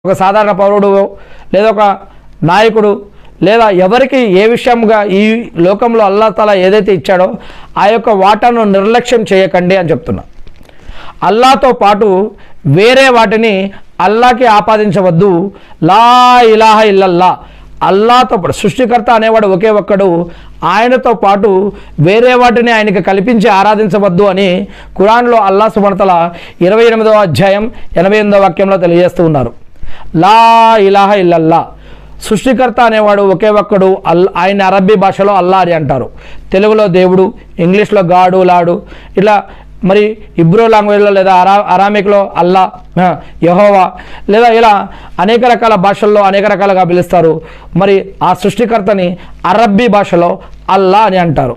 ఒక సాధారణ పౌరుడు లేదా ఒక నాయకుడు లేదా ఎవరికి ఏ విషయంగా ఈ లోకంలో అల్లాహ్ తాలా ఏదైతే ఇచ్చాడో ఆ యొక్క వాటాను నిర్లక్ష్యం చేయకండి అని చెప్తున్నా. అల్లాహ్తో పాటు వేరే వాటిని అల్లాహ్కి ఆపాదించవద్దు. లా ఇలాహ ఇల్లల్లా, అల్లాహ్తో పాటు సృష్టికర్త అనేవాడు ఒకే ఒక్కడు, ఆయనతో పాటు వేరే వాటిని ఆయనకి కల్పించి ఆరాధించవద్దు అని ఖురాన్లో అల్లాహ్ సుబ్హానహు వ తఆలా 28వ అధ్యాయం 88వ వాక్యంలో తెలియజేస్తూ ఉన్నారు. లా ఇలాహ ఇల్లల్లా, సృష్టికర్త అనేవాడు ఒకే ఒక్కడు. ఆయన అరబ్బీ భాషలో అల్లా అని అంటారు, తెలుగులో దేవుడు, ఇంగ్లీష్లో గాడు లాడు, ఇట్లా మరి ఇబ్రో లాంగ్వేజ్లో లేదా అరామిక్లో అల్లా, యెహోవా, లేదా ఇలా అనేక రకాల భాషల్లో అనేక రకాలుగా పిలుస్తారు. మరి ఆ సృష్టికర్తని అరబ్బీ భాషలో అల్లా అని అంటారు,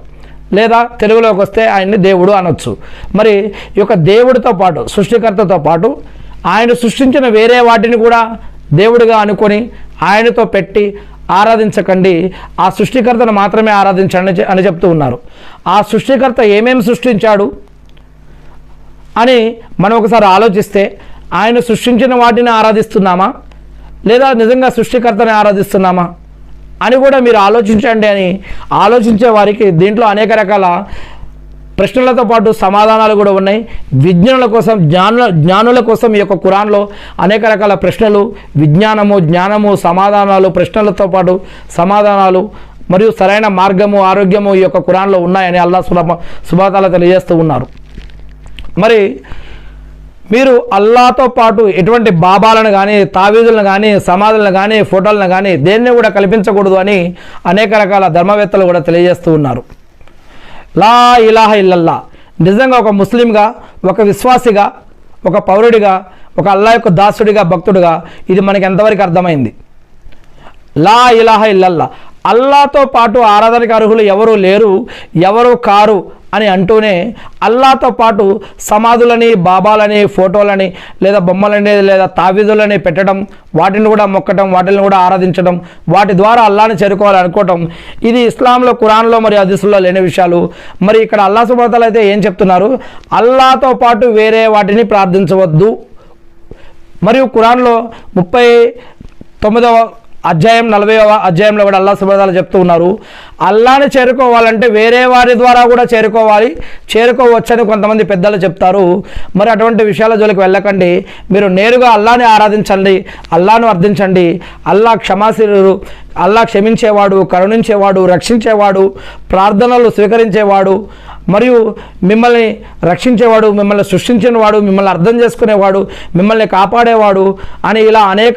లేదా తెలుగులోకి వస్తే ఆయన్ని దేవుడు అనొచ్చు. మరి ఈ యొక్క దేవుడితో పాటు సృష్టికర్తతో పాటు ఆయన సృష్టించిన వేరే వాటిని కూడా దేవుడిగా అనుకొని ఆయనతో పెట్టి ఆరాధించకండి, ఆ సృష్టికర్తను మాత్రమే ఆరాధించండి అని చెప్తూ ఉన్నారు. ఆ సృష్టికర్త ఏమేమి సృష్టించాడు అని మనం ఒకసారి ఆలోచిస్తే ఆయన సృష్టించిన వాటిని ఆరాధిస్తున్నామా లేదా నిజంగా సృష్టికర్తని ఆరాధిస్తున్నామా అని కూడా మీరు ఆలోచించండి అని ఆలోచించే వారికి దీంట్లో అనేక రకాల ప్రశ్నలతో పాటు సమాధానాలు కూడా ఉన్నాయి. విజ్ఞానుల కోసం జ్ఞానుల కోసం ఈ యొక్క ఖురాన్లో అనేక రకాల ప్రశ్నలు, జ్ఞానము, సమాధానాలు, ప్రశ్నలతో పాటు సమాధానాలు మరియు సరైన మార్గము, ఆరోగ్యము ఈ యొక్క ఖురాన్లో ఉన్నాయని అల్లాహ్ సుబ్హానహు వ తఆలా తెలియజేస్తూ ఉన్నారు. మరి మీరు అల్లాహ్తో పాటు ఎటువంటి బాబాలను కానీ, తావీదులను కానీ, సమాధులను కానీ, ఫోటోలను కానీ దేన్ని కూడా కల్పించకూడదు అని అనేక రకాల ధర్మవేత్తలు కూడా తెలియజేస్తూ ఉన్నారు. లా ఇలాహ ఇల్లల్లా, నిజంగా ఒక ముస్లింగా, ఒక విశ్వాసిగా, ఒక పౌరుడిగా, ఒక అల్లాహ్ యొక్క దాసుడిగా, భక్తుడిగా ఇది మనకి ఎంతవరకు అర్థమైంది? లా ఇలాహ ఇల్లల్లా, అల్లాహ్తో పాటు ఆరాధనకు అర్హులు ఎవరు లేరు, ఎవరు కారు అని అంటూనే అల్లాహ్తో పాటు సమాధులని, బాబాలని, ఫోటోలని లేదా బొమ్మలని లేదా తావీదులని పెట్టడం, వాటిని కూడా మొక్కటం, వాటిని కూడా ఆరాధించడం, వాటి ద్వారా అల్లాహ్ని చేరుకోవాలనుకోవటం, ఇది ఇస్లాంలో, ఖురాన్లో మరియు హదీసుల్లో లేని విషయాలు. మరి ఇక్కడ అల్లాహ్ సుబ్హానహు వ తఆలా అయితే ఏం చెప్తున్నారు? అల్లాహ్తో పాటు వేరే వాటిని ప్రార్థించవద్దు. మరియు ఖురాన్లో 39వ అధ్యాయం 40వ అధ్యాయంలో కూడా అల్లాహ్ సుబ్హానహు వ తఆలా చెప్తూ ఉన్నారు, అల్లాహ్ని చేరుకోవాలంటే వేరే వారి ద్వారా కూడా చేరుకోవచ్చని కొంతమంది పెద్దలు చెప్తారు. మరి అటువంటి విషయాల జోలికి వెళ్ళకండి, మీరు నేరుగా అల్లాహ్ని ఆరాధించండి, అల్లాహ్ను అర్థించండి. అల్లాహ్ క్షమాశీలుడు, అల్లాహ్ క్షమించేవాడు, కరుణించేవాడు, రక్షించేవాడు, ప్రార్థనలు స్వీకరించేవాడు, మరియు మిమ్మల్ని రక్షించేవాడు, మిమ్మల్ని సృష్టించినవాడు, మిమ్మల్ని అర్థం చేసుకునేవాడు, మిమ్మల్ని కాపాడేవాడు అని ఇలా అనేక